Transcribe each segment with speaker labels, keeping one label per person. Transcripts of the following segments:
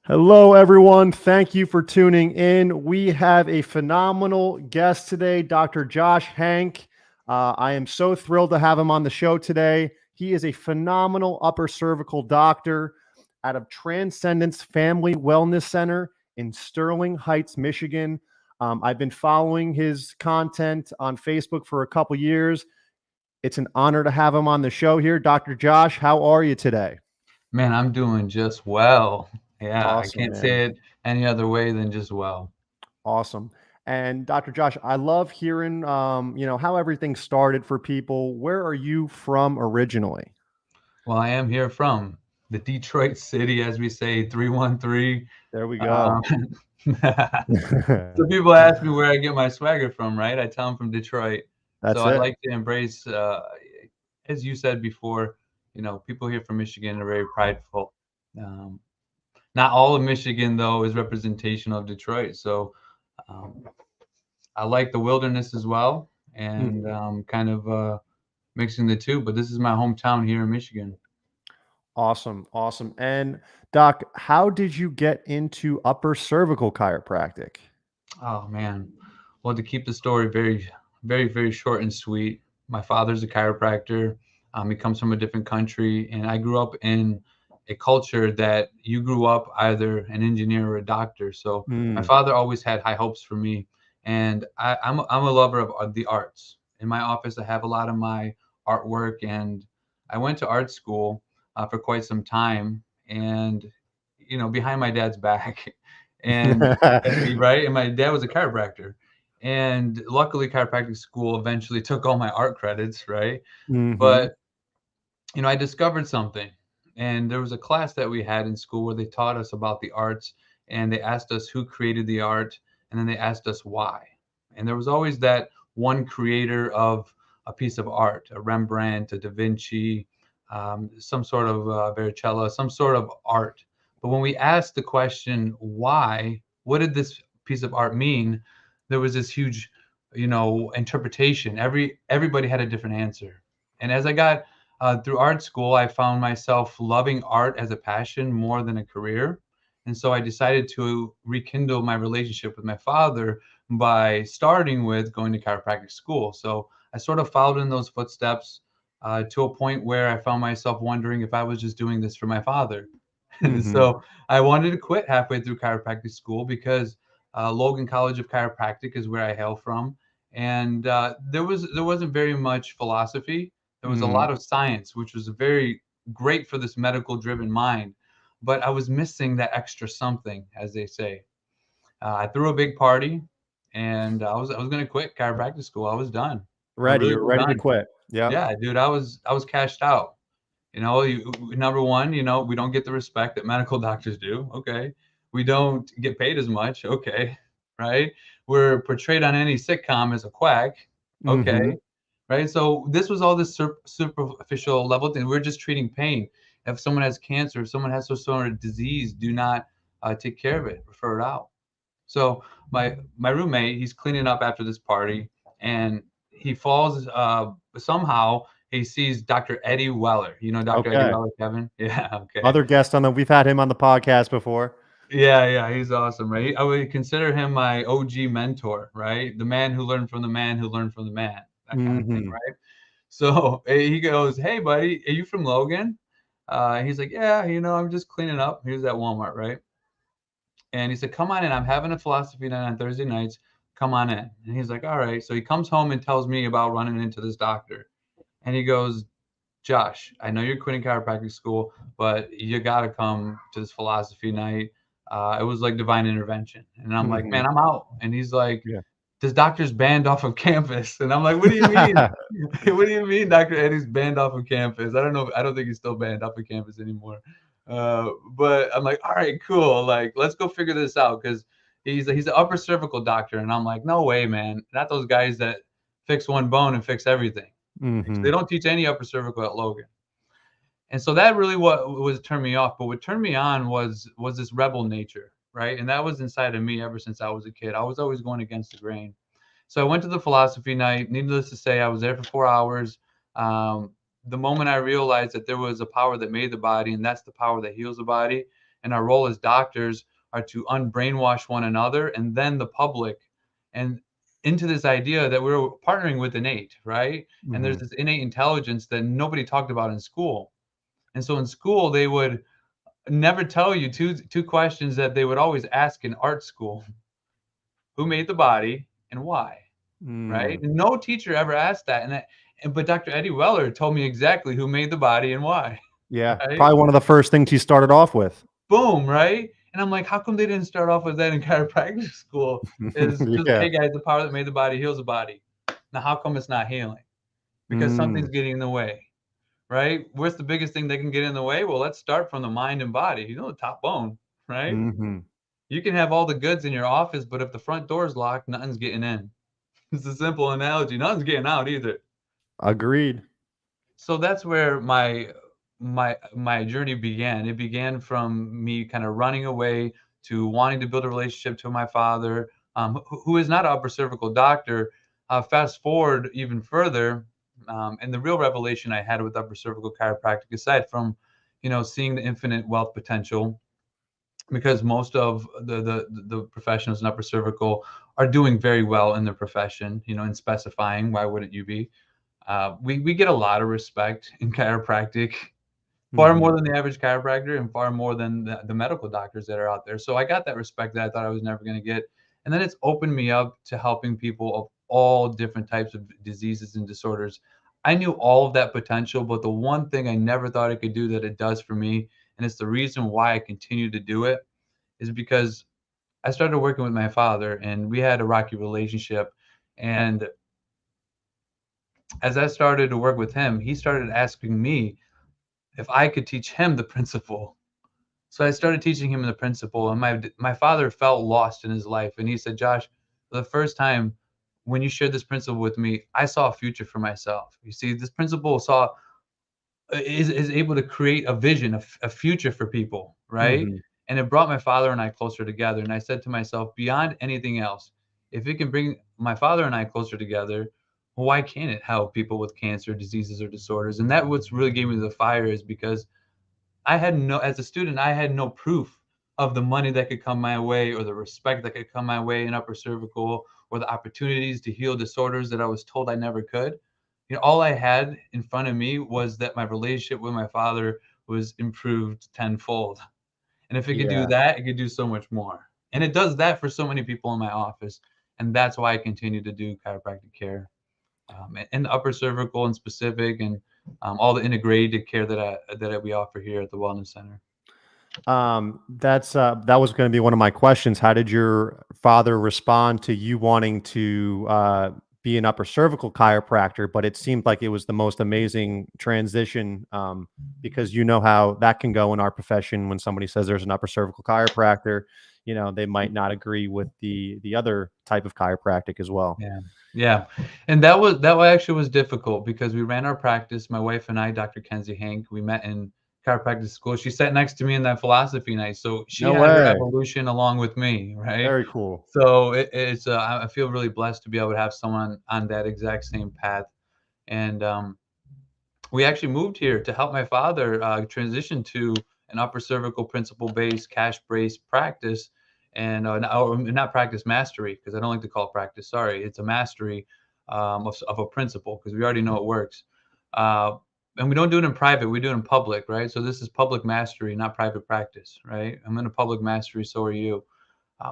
Speaker 1: Hello, everyone. Thank you for tuning in. We have a phenomenal guest today, Dr. Josh Henk. I am so thrilled to have him on the show today. He is a phenomenal upper cervical doctor out of Transcendence Family Wellness Center in Sterling Heights, Michigan. I've been following his content on Facebook for a couple years. It's an honor to have him on the show here. Dr. Josh, how are you today?
Speaker 2: Man, I'm doing just well. Yeah, I
Speaker 1: Awesome,
Speaker 2: can't
Speaker 1: man.
Speaker 2: say it any other way than just well.
Speaker 1: Awesome. And Dr. Josh, I love hearing, how everything started for people. Where are you from originally?
Speaker 2: Well, I am here from the Detroit City, as we say, 313.
Speaker 1: There we
Speaker 2: Um,
Speaker 1: go.
Speaker 2: so people ask me where I get my swagger from, right? I tell them from Detroit. So
Speaker 1: That's
Speaker 2: I
Speaker 1: it.
Speaker 2: like to embrace, as you said before, people here from Michigan are very prideful. Um, Not all of Michigan, though, is representation of Detroit. So um, I like the wilderness as well, and
Speaker 1: Mhm.
Speaker 2: kind of mixing the two. But this is my hometown here in Michigan.
Speaker 1: Awesome. Awesome. And Doc, how did you get into upper cervical chiropractic?
Speaker 2: Oh man, well, to keep the story very, very, very short and sweet, my father's a chiropractor. He comes from a different country, and I grew up in a culture that you grew up either an engineer or a doctor. So my
Speaker 1: Mm.
Speaker 2: father always had high hopes for me, and I'm a lover of the arts. In my office, I have a lot of my artwork, and I went to art school for quite some time, and behind my dad's back, and right, and my dad was a chiropractor, and luckily chiropractic school eventually took all my art credits, right?
Speaker 1: Hmm.
Speaker 2: But I discovered something. And there was a class that we had in school where they taught us about the arts, and they asked us who created the art, and then they asked us why. And there was always that one creator of a piece of art, a Rembrandt, a Da Vinci, some sort of Vericella, some sort of art. But when we asked the question, why, what did this piece of art mean? There was this huge, interpretation. Everybody had a different answer. And as I got through art school, I found myself loving art as a passion more than a career. And so I decided to rekindle my relationship with my father by starting with going to chiropractic school. So I sort of followed in those footsteps to a point where I found myself wondering if I was just doing this for my father. And
Speaker 1: Hmm.
Speaker 2: so I wanted to quit halfway through chiropractic school because Logan College of Chiropractic is where I hail from, and there wasn't very much philosophy. There was a
Speaker 1: Hmm.
Speaker 2: lot of science, which was very great for this medical driven mind, but I was missing that extra something, as they say. I threw a big party, and I was gonna quit chiropractic school. I was done. I
Speaker 1: Ready.
Speaker 2: really
Speaker 1: You're
Speaker 2: was
Speaker 1: ready to
Speaker 2: done.
Speaker 1: quit. Yep.
Speaker 2: Yeah, dude, I was cashed out. Number one, we don't get the respect that medical doctors do. Okay, we don't get paid as much. Okay, right? We're portrayed on any sitcom as a quack. Okay,
Speaker 1: Hmm.
Speaker 2: right? So this was all this superficial level thing. We're just treating pain. If someone has cancer, if someone has some sort of disease, do not take care of it. Refer it out. So my roommate, he's cleaning up after this party, and he falls. Somehow he sees Dr. Eddie Weller. You know Dr. Eddie
Speaker 1: Okay.
Speaker 2: Weller, Kevin? Yeah. Okay.
Speaker 1: Other guest on the, we've had him on the podcast before.
Speaker 2: Yeah, yeah, he's awesome, right? I would consider him my OG mentor, right? The man who learned from the man who learned from the man, that kind of thing,
Speaker 1: Hmm.
Speaker 2: right? So he goes, "Hey, buddy, are you from Logan?" He's like, "Yeah, I'm just cleaning up." He was at Walmart, right? And he said, "Come on in. I'm having a philosophy night on Thursday nights. Come on in." And he's like, "All right." So he comes home and tells me about running into this doctor. And he goes, "Josh, I know you're quitting chiropractic school, but you got to come to this philosophy night." It was like divine intervention. And I'm like,
Speaker 1: Hmm.
Speaker 2: "Man, I'm out." And he's like,
Speaker 1: Yeah.
Speaker 2: "This doctor's banned off of campus." And I'm like, "What do you mean? What do you mean Dr. Eddie's banned off of campus?" I don't know. I don't think he's still banned off of campus anymore. But I'm like, "All right, cool. Like, let's go figure this out." Because he's an upper cervical doctor. And I'm like, "No way, man. Not those guys that fix one bone and fix everything." They
Speaker 1: Hmm.
Speaker 2: don't teach any upper cervical at Logan. And so that really what was turned me off. But what turned me on was this rebel nature, right? And that was inside of me ever since I was a kid. I was always going against the grain. So I went to the philosophy night. Needless to say, I was there for 4 hours. The moment I realized that there was a power that made the body, and that's the power that heals the body, And our role as doctors are to unbrainwash one another and then the public, and into this idea that we're partnering with innate, right? And there's
Speaker 1: Mhm.
Speaker 2: this innate intelligence that nobody talked about in school. And so in school, they would never tell you two questions that they would always ask in art school: who made the body and why? Right?
Speaker 1: Mm.
Speaker 2: And no teacher ever asked that. But Dr. Eddie Weller told me exactly who made the body and why.
Speaker 1: Yeah,
Speaker 2: Right?
Speaker 1: probably one of the first things he started off with.
Speaker 2: Boom, right? And I'm like, how come they didn't start off with that in chiropractic school? Is just,
Speaker 1: Yeah.
Speaker 2: hey guys, the power that made the body heals the body. Now, how come it's not healing? Because
Speaker 1: Mm.
Speaker 2: something's getting in the way, right? What's the biggest thing that can get in the way? Well, let's start from the mind and body. The top bone, right?
Speaker 1: Mhm.
Speaker 2: You can have all the goods in your office, but if the front door is locked, nothing's getting in. It's a simple analogy. Nothing's getting out either.
Speaker 1: Agreed.
Speaker 2: So that's where my journey began. It began from me kind of running away to wanting to build a relationship to my father, who is not an upper cervical doctor. Fast forward even further, and the real revelation I had with upper cervical chiropractic, aside from seeing the infinite wealth potential, because most of the professionals in upper cervical are doing very well in their profession, in specifying. Why wouldn't you be? We get a lot of respect in chiropractic, far more
Speaker 1: Mhm.
Speaker 2: than the average chiropractor and far more than the medical doctors that are out there. So I got that respect that I thought I was never going to get. And then it's opened me up to helping people of all different types of diseases and disorders. I knew all of that potential, but the one thing I never thought I could do that it does for me, and it's the reason why I continue to do it, is because I started working with my father and we had a rocky relationship. And as I started to work with him, he started asking me if I could teach him the principle. So I started teaching him the principle, and my father felt lost in his life, and he said, "Josh, for the first time, when you shared this principle with me, I saw a future for myself. You see, this principle is able to create a vision, a future for people, right?"
Speaker 1: Mhm.
Speaker 2: And it brought my father and I closer together. And I said to myself, beyond anything else, if it can bring my father and I closer together, well, why can't it help people with cancer, diseases, or disorders? And that what's really gave me the fire is because as a student, I had no proof of the money that could come my way or the respect that could come my way in upper cervical or the opportunities to heal disorders that I was told I never could. All I had in front of me was that my relationship with my father was improved tenfold. And if it could do
Speaker 1: Yeah.
Speaker 2: that, it could do so much more. And it does that for so many people in my office. And that's why I continue to do chiropractic care, and the upper cervical in specific, and all the integrated care that we offer here at the Wellness Center.
Speaker 1: That was going to be one of my questions. How did your father respond to you wanting to be an upper cervical chiropractor? But it seemed like it was the most amazing transition, because you know how that can go in our profession when somebody says there's an upper cervical chiropractor. They might not agree with the other type of chiropractic as well.
Speaker 2: Yeah. Yeah. And that actually was difficult because we ran our practice, my wife and I, Dr. Henk, we met in chiropractic school. She sat next to me in that philosophy night. So she
Speaker 1: No
Speaker 2: had her
Speaker 1: way.
Speaker 2: evolution along with me, right?
Speaker 1: Very cool.
Speaker 2: So I feel really blessed to be able to have someone on that exact same path. And we actually moved here to help my father transition to an upper cervical principle based cash based practice, and not practice, mastery, because I don't like to call it practice. Sorry, it's a mastery of a principle, because we already know it works. Uh, and we don't do it in private, we do it in public, right? So this is public mastery, not private practice, right? I'm in a public mastery, so are you.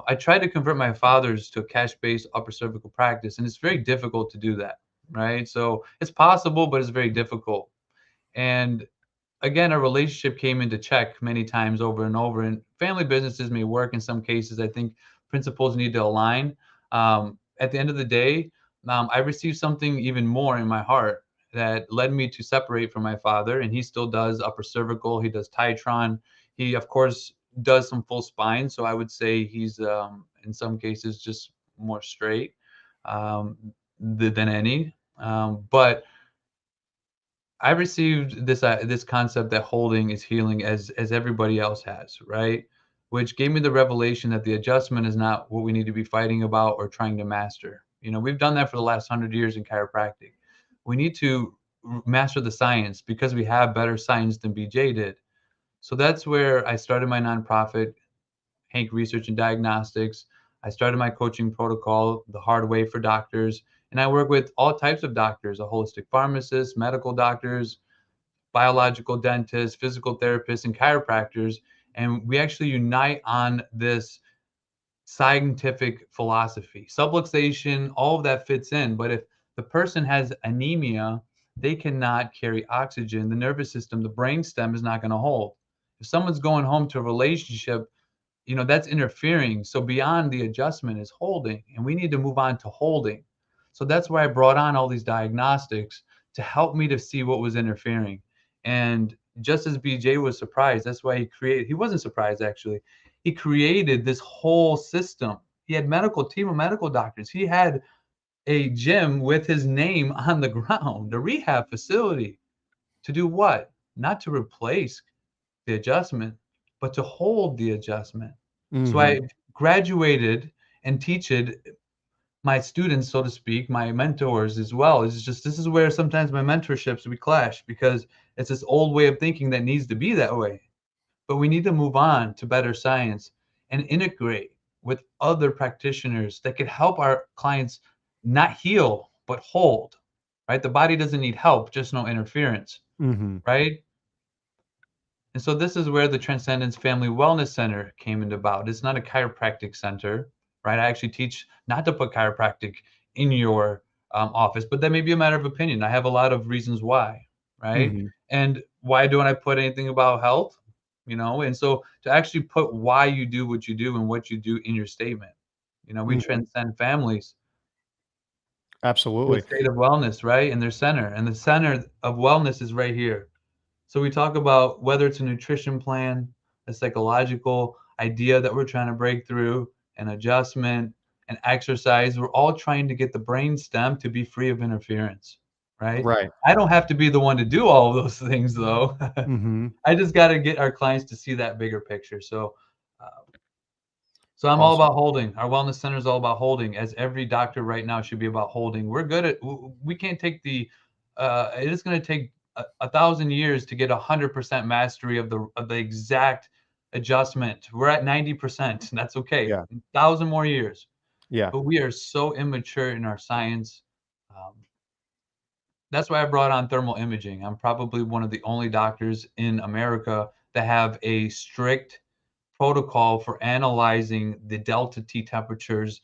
Speaker 2: I tried to convert my father's to a cash-based upper cervical practice, and it's very difficult to do that, right? So it's possible, but it's very difficult. And again, a relationship came into check many times over and over. And family businesses may work in some cases. I think principles need to align. At the end of the day, I received something even more in my heart that led me to separate from my father. And he still does upper cervical. He does Titron. He, of course, does some full spine. So I would say he's, in some cases, just more straight um, than any. But I received this concept that holding is healing as everybody else has, right? Which gave me the revelation that the adjustment is not what we need to be fighting about or trying to master. We've done that for the last 100 years in chiropractic. We need to master the science because we have better science than BJ did. So that's where I started my nonprofit, Henk Research and Diagnostics. I started my coaching protocol, The Hard Way for Doctors, and I work with all types of doctors, a holistic pharmacist, medical doctors, biological dentists, physical therapists, and chiropractors. And we actually unite on this scientific philosophy. Subluxation, all of that fits in. But if the person has anemia, they cannot carry oxygen. The nervous system, the brain stem is not going to hold. If someone's going home to a relationship, that's interfering. So beyond the adjustment is holding, and we need to move on to holding. So that's why I brought on all these diagnostics to help me to see what was interfering. And just as BJ was surprised, that's why he wasn't surprised actually. He created this whole system. He had medical team of medical doctors. He had a gym with his name on the ground, a rehab facility. To do what? Not to replace the adjustment, but to hold the adjustment. So
Speaker 1: Mm-hmm.
Speaker 2: I graduated and teached my students, so to speak, my mentors as well. It's just this is where sometimes my mentorships we clash because it's this old way of thinking that needs to be that way. But we need to move on to better science and integrate with other practitioners that could help our clients not heal but hold. Right? The body doesn't need help, just no interference.
Speaker 1: Mm-hmm.
Speaker 2: Right? And so this is where the Transcendence Family Wellness Center came into about. It's not a chiropractic center, right? I actually teach not to put chiropractic in your office, but that may be a matter of opinion. I have a lot of reasons why, right?
Speaker 1: Mm-hmm.
Speaker 2: And why don't I put anything about health? And so to actually put why you do what you do and what you do in your statement, we
Speaker 1: Mm-hmm.
Speaker 2: transcend families to a
Speaker 1: Absolutely.
Speaker 2: state of wellness, right? In their center. And the center of wellness is right here. So we talk about whether it's a nutrition plan, a psychological idea that we're trying to break through, an adjustment, an exercise. We're all trying to get the brain stem to be free of interference, right?
Speaker 1: Right.
Speaker 2: I don't have to be the one to do all of those things, though.
Speaker 1: Mm-hmm.
Speaker 2: I just got to get our clients to see that bigger picture. Uh, so I'm all
Speaker 1: Awesome.
Speaker 2: about holding. Our wellness center is all about holding, as every doctor right now should be about holding. We're good at. We can't take the. It is going to take a thousand years to get 100% mastery of the exact adjustment. We're at 90%. That's okay.
Speaker 1: Yeah.
Speaker 2: 1,000 more years,
Speaker 1: Yeah.
Speaker 2: but we are so immature in our science. Um, that's why I brought on thermal imaging. I'm probably one of the only doctors in America that have a strict protocol for analyzing the delta T temperatures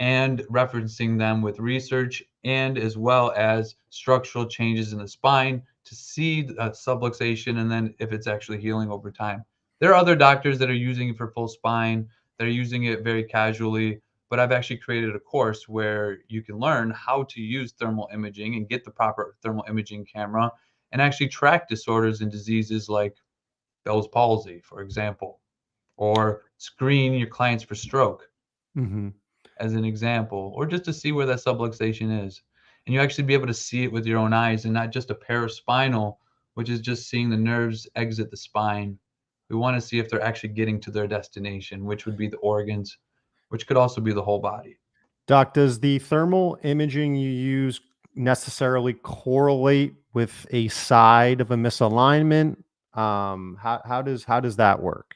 Speaker 2: and referencing them with research and as well as structural changes in the spine to see subluxation and then if it's actually healing over time. There are other doctors that are using it for full spine, that are using it very casually, but I've actually created a course where you can learn how to use thermal imaging and get the proper thermal imaging camera and actually track disorders and diseases like Bell's palsy, for example, or screen your clients for stroke
Speaker 1: Mm-hmm.
Speaker 2: as an example, or just to see where that subluxation is. And you actually be able to see it with your own eyes and not just a paraspinal, which is just seeing the nerves exit the spine. We want to see if they're actually getting to their destination, which would be the organs, which could also be the whole body.
Speaker 1: Doc, does the thermal imaging you use necessarily correlate with a side of a misalignment? How does that work?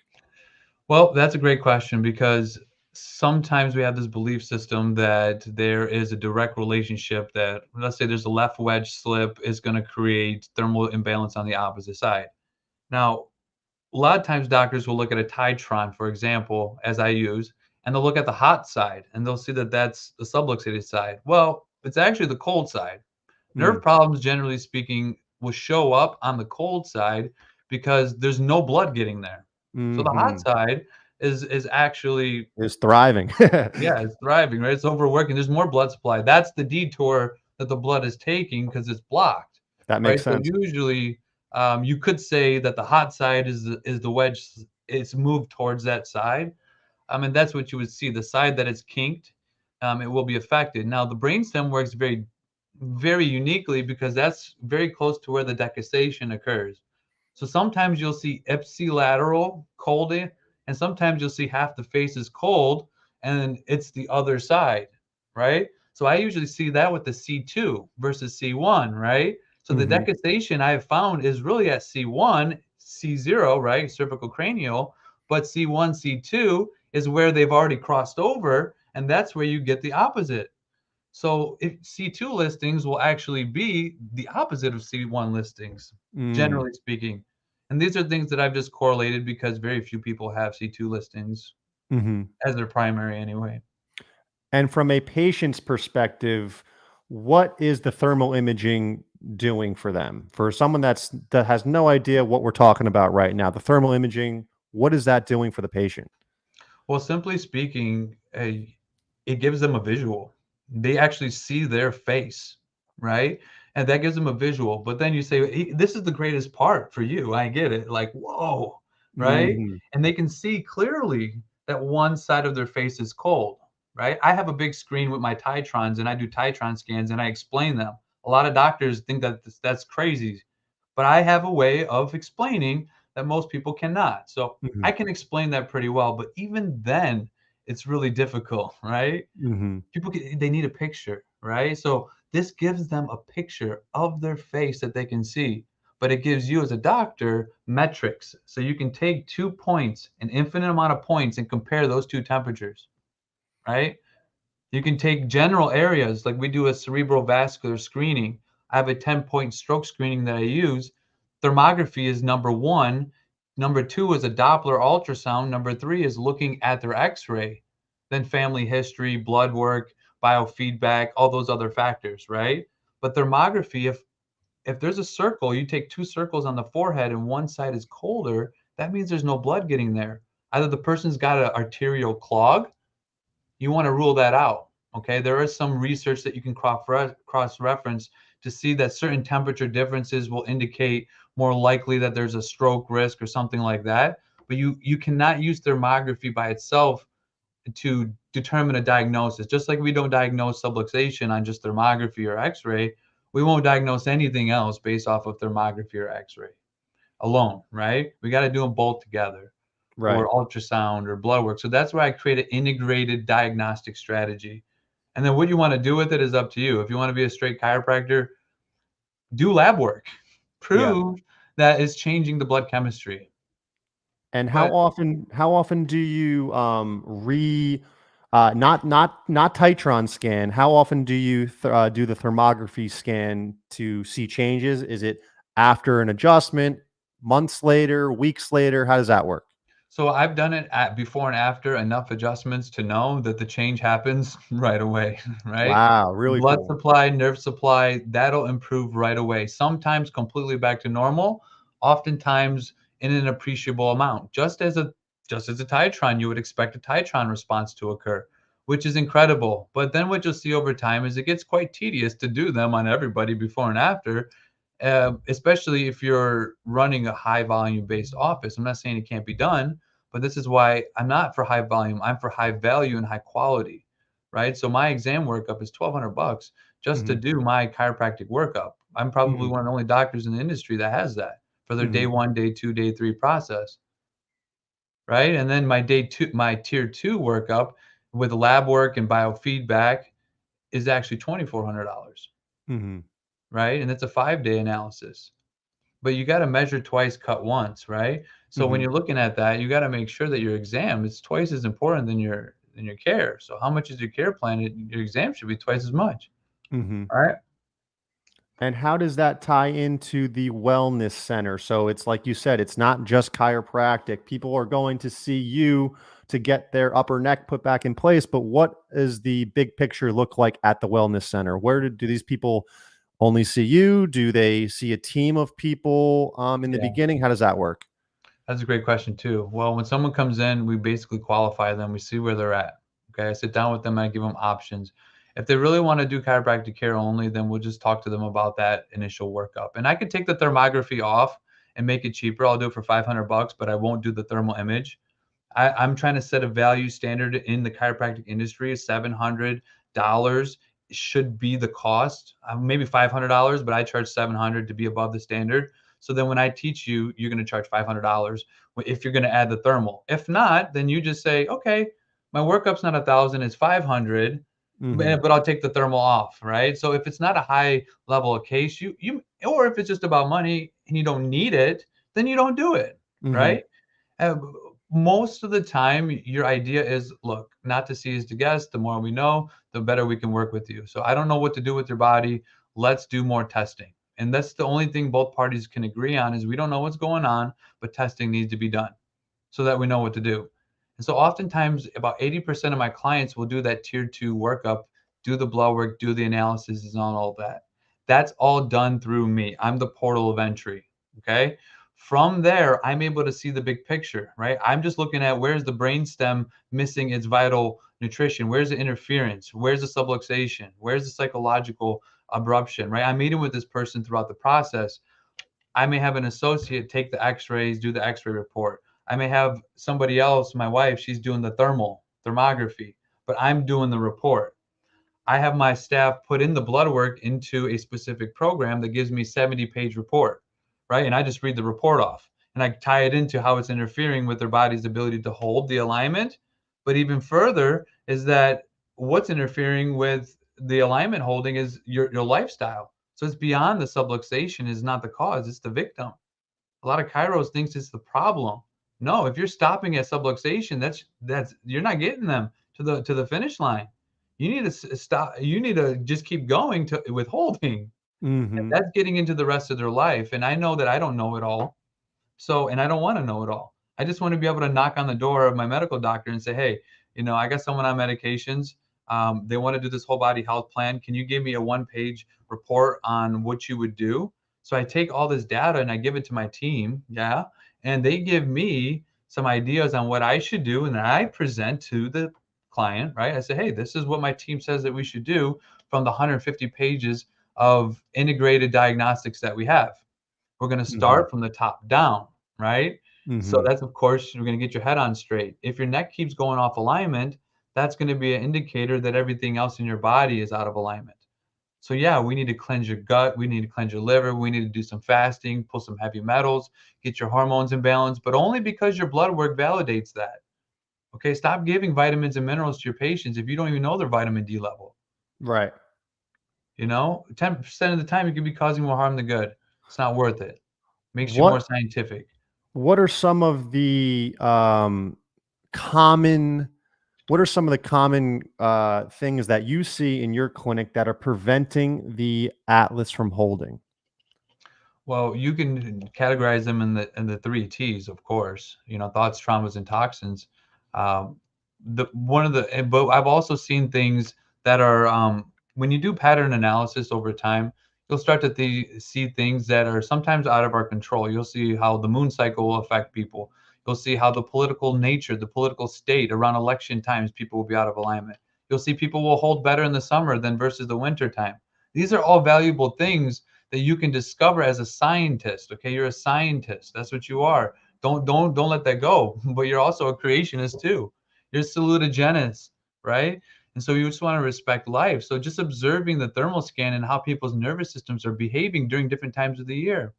Speaker 2: Well, that's a great question because sometimes we have this belief system that there is a direct relationship that, let's say there's a left wedge slip, is going to create thermal imbalance on the opposite side. Now, a lot of times doctors will look at a Titron, for example, as I use, and they'll look at the hot side and they'll see that that's the subluxated side. Well, it's actually the cold side.
Speaker 1: Mm,
Speaker 2: Nerve problems, generally speaking, will show up on the cold side because there's no blood getting there. So the hot
Speaker 1: mhm.
Speaker 2: side is actually,
Speaker 1: Is thriving.
Speaker 2: yeah, it's thriving, right? It's overworking. There's more blood supply. That's the detour that the blood is taking because it's blocked,
Speaker 1: That
Speaker 2: right?
Speaker 1: makes
Speaker 2: So
Speaker 1: sense.
Speaker 2: usually, you could say that the hot side is the wedge. It's moved towards that side. And that's what you would see. The side that is kinked, it will be affected. Now, the brainstem works very, very uniquely because that's very close to where the decussation occurs. So sometimes you'll see ipsilateral cold, and sometimes you'll see half the face is cold, and it's the other side, right? So I usually see that with the C2 versus C1, right? So the
Speaker 1: Mhm.
Speaker 2: decussation I have found is really at C1. C0, right, cervical cranial, but C1, C2 is where they've already crossed over, and that's where you get the opposite. So if C2 listings will actually be the opposite of C1 listings,
Speaker 1: Mm,
Speaker 2: generally speaking. And these are things that I've just correlated because very few people have C2 listings
Speaker 1: mhm.
Speaker 2: as their primary anyway.
Speaker 1: And from a patient's perspective, what is the thermal imaging doing for them? For someone that has no idea what we're talking about right now, the thermal imaging, what is that doing for the patient?
Speaker 2: Well, simply speaking, it gives them a visual. They actually see their face, right? And that gives them a visual. But then you say, This is the greatest part for you. I get it. Like, whoa, right?"
Speaker 1: Mhm,
Speaker 2: And they can see clearly that one side of their face is cold, right? I have a big screen with my Titrons and I do Titron scans and I explain them. A lot of doctors think that that's crazy, but I have a way of explaining that most people cannot. So
Speaker 1: mhm,
Speaker 2: I can explain that pretty well, but even then, it's really difficult, right?
Speaker 1: mhm,
Speaker 2: They need a picture, right? So this gives them a picture of their face that they can see, but it gives you as a doctor metrics. So you can take 2 points, an infinite amount of points, and compare those two temperatures, right? You can take general areas, like we do a cerebral vascular screening. I have a 10-point stroke screening that I use. Thermography is number one. Number two is a Doppler ultrasound. Number three is looking at their x-ray. Then family history, blood work, biofeedback, all those other factors, right? But thermography, if there's a circle, you take two circles on the forehead and one side is colder, that means there's no blood getting there. Either the person's got an arterial clog, you want to rule that out. Okay, there is some research that you can cross reference to see that certain temperature differences will indicate more likely that there's a stroke risk or something like that. But you cannot use thermography by itself to determine a diagnosis. Just like we don't diagnose subluxation on just thermography or X-ray, we won't diagnose anything else based off of thermography or X-ray alone, right? We got to do them both together,
Speaker 1: right.
Speaker 2: or ultrasound or blood work. So that's why I create an integrated diagnostic strategy. And then what you want to do with it is up to you. If you want to be a straight chiropractor, do lab work.
Speaker 1: Yeah.
Speaker 2: Prove that it's changing the blood chemistry.
Speaker 1: And
Speaker 2: But
Speaker 1: how often do you not Titron scan? How often do you do the thermography scan to see changes? Is it after an adjustment, months later, weeks later? How does that work?
Speaker 2: so I've done it at before and after enough adjustments to know that the change happens right away, right?
Speaker 1: Wow, really
Speaker 2: Blood
Speaker 1: cool.
Speaker 2: supply, nerve supply, that'll improve right away. Sometimes completely back to normal, oftentimes in an appreciable amount. Just as a Titron, you would expect a Titron response to occur, which is incredible. But then what you'll see over time is it gets quite tedious to do them on everybody before and after, especially if you're running a high volume based office. I'm not saying it can't be done, but this is why I'm not for high volume. I'm for high value and high quality, right? So my exam workup is $1,200 just to
Speaker 1: Mhm,
Speaker 2: do my chiropractic workup. I'm probably
Speaker 1: mhm,
Speaker 2: one of the only doctors in the industry that has that for their day
Speaker 1: mhm,
Speaker 2: one, day two, day three process, right? And then my tier two workup with lab work and biofeedback is actually $2,400,
Speaker 1: mhm,
Speaker 2: right? And it's a 5-day analysis. But you got to measure twice, cut once, right? So when
Speaker 1: mhm,
Speaker 2: you're looking at that, you got to make sure that your exam is twice as important than your care. So how much is your care plan? Your exam should be twice as much.
Speaker 1: mhm.
Speaker 2: All right.
Speaker 1: And how does that tie into the wellness center? So it's like you said, it's not just chiropractic. People are going to see you to get their upper neck put back in place. But what does the big picture look like at the wellness center? Do these people only see you? Do they see a team of people in the
Speaker 2: Yeah.
Speaker 1: beginning? How does that work?
Speaker 2: That's a great question too. Well, when someone comes in, we basically qualify them. We see where they're at. Okay. I sit down with them. I give them options. If they really want to do chiropractic care only, then we'll just talk to them about that initial workup. And I could take the thermography off and make it cheaper. I'll do it for $500, but I won't do the thermal image. I'm trying to set a value standard in the chiropractic industry. $700 should be the cost. Maybe $500, but I charge 700 to be above the standard. So then when I teach you, you're going to charge $500 if you're going to add the thermal. If not, then you just say, okay, my workup's not 1,000, it's 500,
Speaker 1: Hmm.
Speaker 2: but I'll take the thermal off, right? So if it's not a high level of case, or if it's just about money and you don't need it, then you don't do it,
Speaker 1: Mhm.
Speaker 2: right? Uh, Most of the time, your idea is, look, not to see is to guess. The more we know, the better we can work with you. So I don't know what to do with your body. Let's do more testing. And that's the only thing both parties can agree on is we don't know what's going on, but testing needs to be done so that we know what to do. And so oftentimes about 80% of my clients will do that tier two workup, do the blood work, do the analysis and all that. That's all done through me. I'm the portal of entry. Okay. From there, I'm able to see the big picture, right? I'm just looking at where's the brainstem missing its vital nutrition, where's the interference, where's the subluxation, where's the psychological abruption, right? I'm meeting with this person throughout the process. I may have an associate take the x-rays, do the x-ray report. I may have somebody else, my wife, she's doing the thermography, but I'm doing the report. I have my staff put in the blood work into a specific program that gives me 70-page report, right? And I just read the report off and I tie it into how it's interfering with their body's ability to hold the alignment. But even further is that what's interfering with the alignment holding is your lifestyle. So it's beyond the subluxation is not the cause, it's the victim. A lot of chiros thinks it's the problem. No, if you're stopping at subluxation, that's you're not getting them to the finish line. You need to stop. You need to just keep going to withholding.
Speaker 1: Mhm.
Speaker 2: That's getting into the rest of their life. And I know that I don't know it all. So, and I don't want to know it all. I just want to be able to knock on the door of my medical doctor and say, hey, I got someone on medications. They want to do this whole body health plan. Can you give me a 1-page report on what you would do? So I take all this data and I give it to my team. Yeah. And they give me some ideas on what I should do. And then I present to the client, right? I say, hey, this is what my team says that we should do from the 150 pages of integrated diagnostics that we have. We're going to
Speaker 1: Mhm.
Speaker 2: start from the top down, right? So
Speaker 1: Mhm.
Speaker 2: that's, of course, you're going to get your head on straight. If your neck keeps going off alignment, that's going to be an indicator that everything else in your body is out of alignment. So yeah, we need to cleanse your gut. We need to cleanse your liver. We need to do some fasting, pull some heavy metals, get your hormones in balance, but only because your blood work validates that. Okay, stop giving vitamins and minerals to your patients if you don't even know their vitamin D level.
Speaker 1: Right.
Speaker 2: 10% of the time you could be causing more harm than good. It's not worth it. Makes you more
Speaker 1: What
Speaker 2: scientific.
Speaker 1: what are some of the, common what are some of the common, things that you see in your clinic that are preventing the atlas from holding?
Speaker 2: Well, you can categorize them in the three T's, of course. Thoughts, traumas, and toxins. Um, the one of the but I've also seen things that are when you do pattern analysis over time, you'll start to see things that are sometimes out of our control. You'll see how the moon cycle will affect people. You'll see how the political nature, the political state around election times, people will be out of alignment. You'll see people will hold better in the summer than versus the winter time. These are all valuable things that you can discover as a scientist. Okay, you're a scientist. That's what you are. Don't let that go. But you're also a creationist too. You're salutagenist, right? And so you just want to respect life. So just observing the thermal scan and how people's nervous systems are behaving during different times of the year.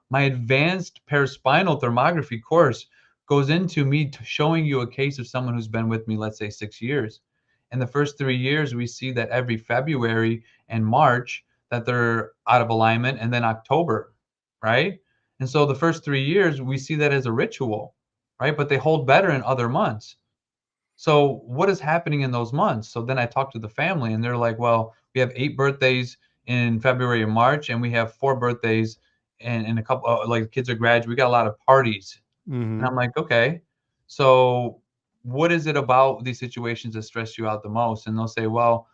Speaker 2: My advanced paraspinal thermography course goes into me showing you a case of someone who's been with me, let's say 6 years. In the first 3 years, we see that every February and March that they're out of alignment, and then October, right? And so the first 3 years, we see that as a ritual, right? But they hold better in other months. So what is happening in those months? So then I talk to the family and they're like, well, we have 8 birthdays in February and March, and we have 4 birthdays and a couple like kids are graduating. We got a lot of parties. And
Speaker 1: Mhm.
Speaker 2: I'm like, okay, so what is it about these situations that stress you out the most? And they'll say, well,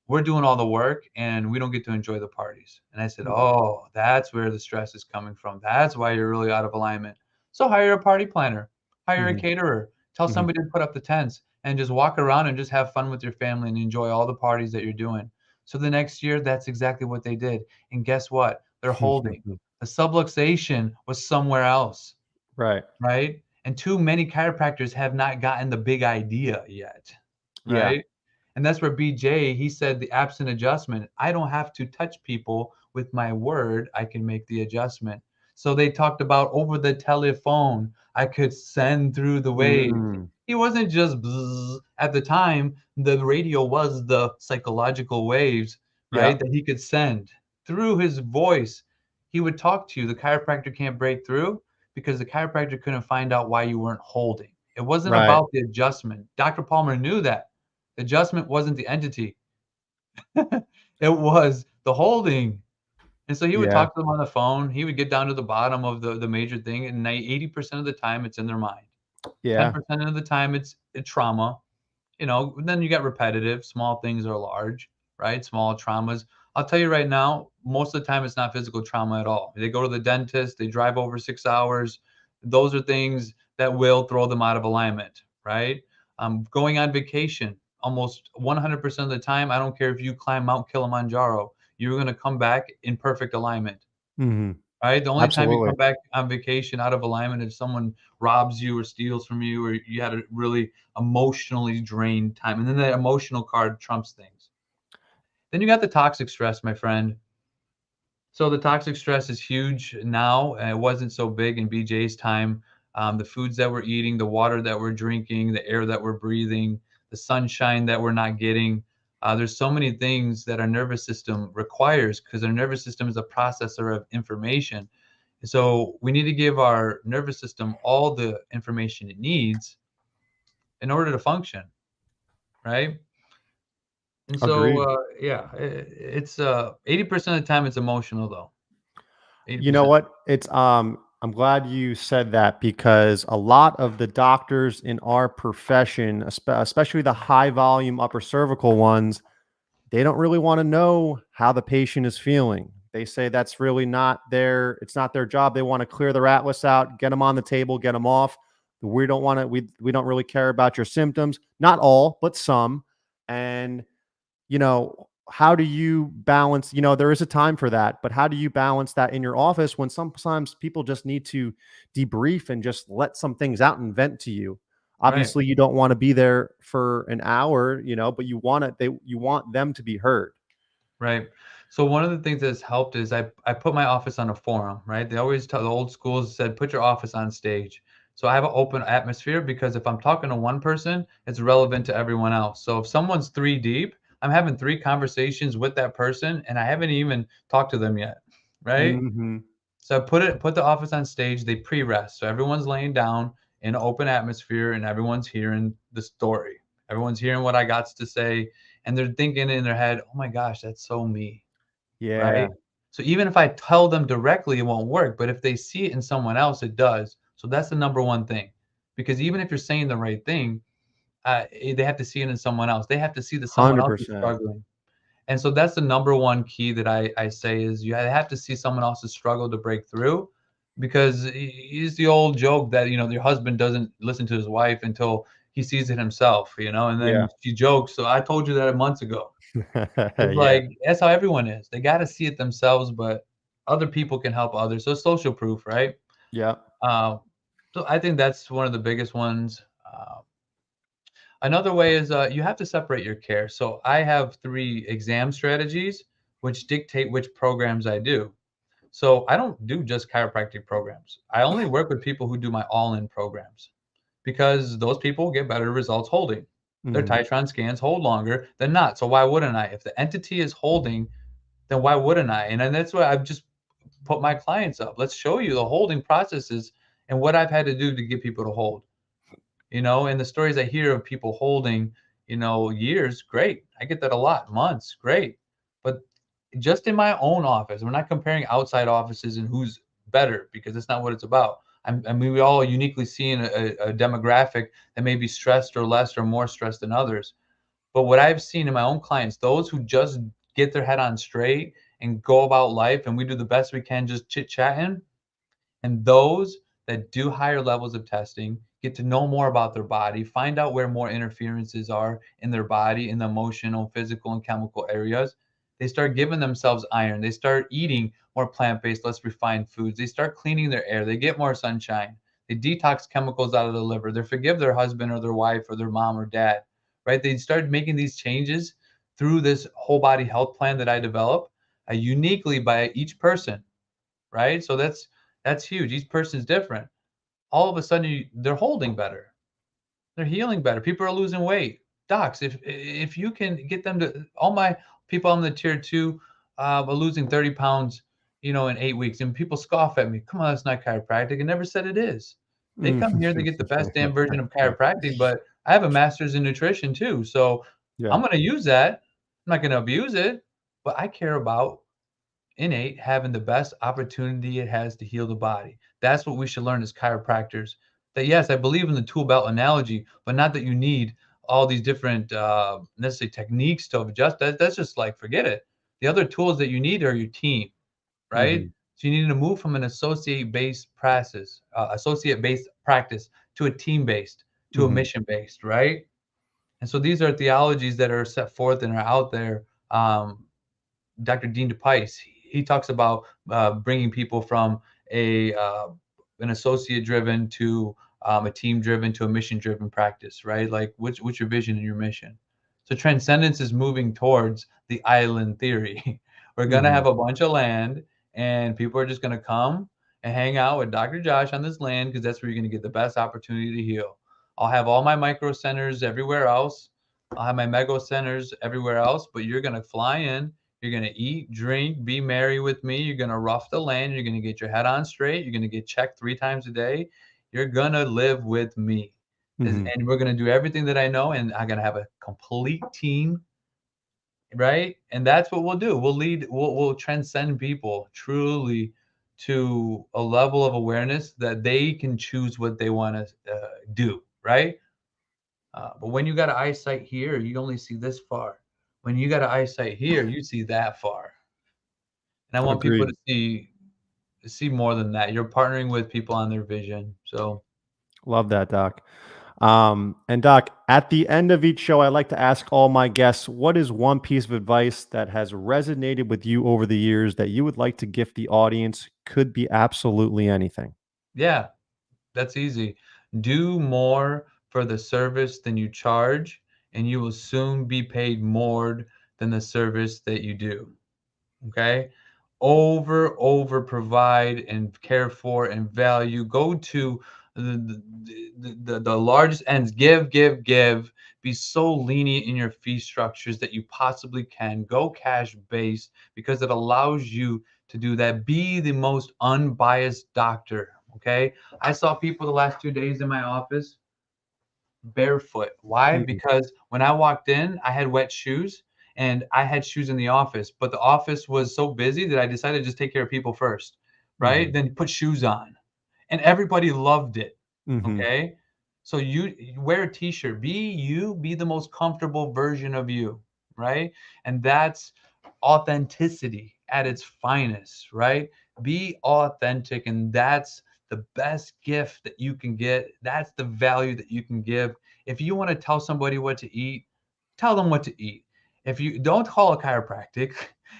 Speaker 2: we're doing all the work and we don't get to enjoy the parties. And I said,
Speaker 1: Mm.
Speaker 2: oh, that's where the stress is coming from. That's why you're really out of alignment. So hire a party planner, hire a
Speaker 1: Mhm.
Speaker 2: caterer, tell
Speaker 1: Mhm.
Speaker 2: somebody to put up the tents and just walk around and just have fun with your family and enjoy all the parties that you're doing. So the next year, that's exactly what they did. And guess what? They're holding. The subluxation was somewhere else,
Speaker 1: Right.
Speaker 2: right? And too many chiropractors have not gotten the big idea yet,
Speaker 1: Yeah.
Speaker 2: right? And that's where BJ, he said the absent adjustment. I don't have to touch people with my word. I can make the adjustment. So they talked about over the telephone, I could send through the waves.
Speaker 1: Mm.
Speaker 2: He wasn't just bzzz. At the time, the radio was the psychological waves, right?
Speaker 1: Yep.
Speaker 2: That he could send through his voice. He would talk to you. The chiropractor can't break through because the chiropractor couldn't find out why you weren't holding. It wasn't
Speaker 1: Right.
Speaker 2: about the adjustment. Dr. Palmer knew that. The adjustment wasn't the entity. It was the holding. And so he would
Speaker 1: Yeah.
Speaker 2: talk to them on the phone. He would get down to the bottom of the major thing, and 80% of the time, it's in their mind.
Speaker 1: Yeah.
Speaker 2: 10% of the time, it's a trauma. Then you got repetitive, small things are large, right? Small traumas. I'll tell you right now, most of the time, it's not physical trauma at all. They go to the dentist, they drive over 6 hours. Those are things that will throw them out of alignment, right? Going on vacation, almost 100% of the time, I don't care if you climb Mount Kilimanjaro, you're going to come back in perfect alignment.
Speaker 1: Hmm.
Speaker 2: Right? The only time you
Speaker 1: Absolutely.
Speaker 2: come back on vacation out of alignment is someone robs you or steals from you, or you had a really emotionally drained time, and then that emotional card trumps things. Then you got the toxic stress, my friend. So the toxic stress is huge now, and it wasn't so big in BJ's time. The foods that we're eating, the water that we're drinking, the air that we're breathing, the sunshine that we're not getting. There's so many things that our nervous system requires because our nervous system is a processor of information. So we need to give our nervous system all the information it needs in order to function, right? And so,
Speaker 1: Agreed.
Speaker 2: yeah, it's 80% of the time it's emotional though.
Speaker 1: You know
Speaker 2: 80%.
Speaker 1: what? I'm glad you said that because a lot of the doctors in our profession, especially the high volume upper cervical ones, they don't really want to know how the patient is feeling. They say that's really not it's not their job. They want to clear their atlas out, get them on the table, get them off. We don't want to, we don't really care about your symptoms. Not all, but some. And how do you balance, there is a time for that, but how do you balance that in your office when sometimes people just need to debrief and just let some things out and vent to you?
Speaker 2: Right.
Speaker 1: Obviously, you don't want to be there for an hour, but you want them to be heard.
Speaker 2: Right. So one of the things that's helped is I put my office on a forum, right? They always tell the old schools said put your office on stage. So I have an open atmosphere because if I'm talking to one person, it's relevant to everyone else. So if someone's three deep, I'm having three conversations with that person and I haven't even talked to them yet, right?
Speaker 1: Mhm.
Speaker 2: So I put the office on stage, they pre-rest. So everyone's laying down in an open atmosphere and everyone's hearing the story. Everyone's hearing what I got to say and they're thinking in their head, "Oh my gosh, that's so me."
Speaker 1: Yeah,
Speaker 2: Right? So even if I tell them directly, it won't work, but if they see it in someone else, it does. So that's the number one thing. Because even if you're saying the right thing, they have to see it in someone else. They have to see that someone else is
Speaker 1: 100%.
Speaker 2: struggling. And so that's the number one key that I say is you have to see someone else's struggle to break through because it's the old joke that, your husband doesn't listen to his wife until he sees it himself, and
Speaker 1: Yeah.
Speaker 2: then she jokes, "So I told you that months ago." It's
Speaker 1: Yeah.
Speaker 2: like that's how everyone is. They gotta see it themselves, but other people can help others. So social proof, right?
Speaker 1: Yeah.
Speaker 2: Uh, so I think that's one of the biggest ones. Another way is you have to separate your care. So I have three exam strategies which dictate which programs I do. So I don't do just chiropractic programs. I only work with people who do my all-in programs because those people get better results holding. Their
Speaker 1: Mhm.
Speaker 2: Titron scans hold longer than not. So why wouldn't I? If the entity is holding, then why wouldn't I? And then that's why I've just put my clients up. Let's show you the holding processes and what I've had to do to get people to hold. And the stories I hear of people holding, years, great. I get that a lot. Months, great. But just in my own office, we're not comparing outside offices and who's better because that's not what it's about. I mean, we all uniquely see in a demographic that may be stressed or less or more stressed than others. But what I've seen in my own clients, those who just get their head on straight and go about life, and we do the best we can just chit chatting, and those that do higher levels of testing get to know more about their body, find out where more interferences are in their body, in the emotional, physical, and chemical areas. They start giving themselves iron. They start eating more plant based, less refined foods. They start cleaning their air. They get more sunshine. They detox chemicals out of the liver. They forgive their husband or their wife or their mom or dad, right? They start making these changes through this whole body health plan that I develop uniquely by each person, right? So that's huge. Each person's different. All of a sudden, they're holding better. They're healing better. People are losing weight. Docs, if you can get them to all my people on the tier two are losing 30 pounds, in 8 weeks. And people scoff at me. Come on, that's not chiropractic. I never said it is. They come here, they get the best damn version of chiropractic, but I have a master's in nutrition too. So
Speaker 1: Yeah.
Speaker 2: I'm going to use that. I'm not going to abuse it, but I care about innate having the best opportunity it has to heal the body. That's what we should learn as chiropractors. That yes, I believe in the tool belt analogy, but not that you need all these different necessary techniques to adjust. That's just like forget it. The other tools that you need are your team, right?
Speaker 1: Mhm.
Speaker 2: So you need to move from an associate-based practice to a team-based, to a
Speaker 1: Mhm.
Speaker 2: mission-based, right? And so these are theologies that are set forth and are out there. Dr. Dean DePice, he talks about bringing people from a an associate driven to a team driven to a mission driven practice, right? Like what's your vision and your mission? So transcendence is moving towards the island theory. We're gonna
Speaker 1: Mhm.
Speaker 2: have a bunch of land, and people are just gonna come and hang out with Dr. Josh on this land because that's where you're gonna get the best opportunity to heal. I'll have all my micro centers everywhere else. I'll have my mega centers everywhere else, but you're gonna fly in, you're going to eat, drink, be merry with me. You're going to rough the land. You're going to get your head on straight. You're going to get checked 3 times a day. You're going to live with me.
Speaker 1: Mhm.
Speaker 2: And we're going to do everything that I know. And I'm going to have a complete team, right? And that's what we'll do. We'll transcend people truly to a level of awareness that they can choose what they want to do, right? But when you got an eyesight here, you only see this far. When you got an eyesight here, you see that far. And I want people
Speaker 1: Agreed.
Speaker 2: to see more than that. You're partnering with people on their vision. So,
Speaker 1: Love that, Doc. And Doc, at the end of each show, I like to ask all my guests, what is one piece of advice that has resonated with you over the years that you would like to gift the audience? Could be absolutely anything.
Speaker 2: yeah, that's easy. Do more for the service than you charge, and you will soon be paid more than the service that you do. Okay? Over provide and care for and value. Go to the largest ends. Give. Be so lenient in your fee structures that you possibly can. Go cash based because it allows you to do that. Be the most unbiased doctor. Okay. I saw people the last 2 days in my office barefoot. Why?
Speaker 1: Mhm.
Speaker 2: Because when I walked in, I had wet shoes and I had shoes in the office, but the office was so busy that I decided to just take care of people first, right?
Speaker 1: Mhm.
Speaker 2: Then put shoes on. And everybody loved it.
Speaker 1: Mhm.
Speaker 2: Okay? So you wear a t-shirt, be you, be the most comfortable version of you, right? And that's authenticity at its finest, right? Be authentic, and that's the best gift that you can get. That's the value that you can give. If you want to tell somebody what to eat, tell them what to eat. If you don't call a chiropractic,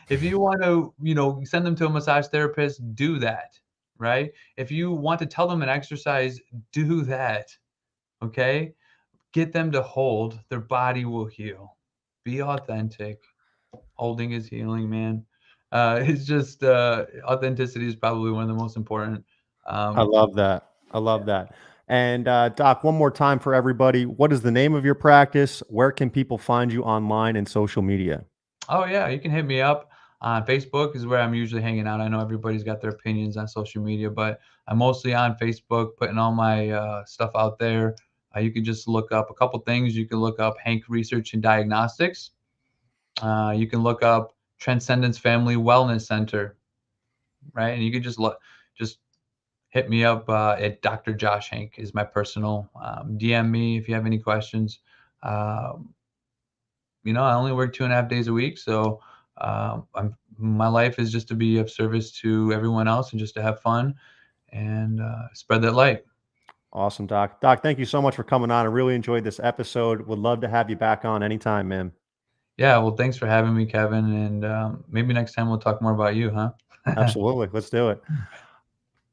Speaker 2: if you want to, send them to a massage therapist, do that, right? If you want to tell them an exercise, do that, okay? Get them to hold, their body will heal. Be authentic. Holding is healing, man. It's just authenticity is probably one of the most important.
Speaker 1: I
Speaker 2: Um,
Speaker 1: love that. I love that. And Doc, one more time for everybody. What is the name of your practice? Where can people find you online and social media?
Speaker 2: oh yeah, you can hit me up on Facebook is where I'm usually hanging out. I know everybody's got their opinions on social media, but I'm mostly on Facebook, putting all my stuff out there. You can just look up a couple things. You can look up Henk Research and Diagnostics. You can look up Transcendence Family Wellness Center, right? And you can just hit me up at Dr. Josh Henk is my personal. DM me if you have any questions. Um, I only work 2.5 days a week, so my life is just to be of service to everyone else and just to have fun and spread that light.
Speaker 1: Awesome, Doc. Doc, thank you so much for coming on. I really enjoyed this episode. Would love to have you back on anytime, man.
Speaker 2: Yeah, well, thanks for having me, Kevin, and maybe next time we'll talk more about you, huh?
Speaker 1: Absolutely. Let's do it.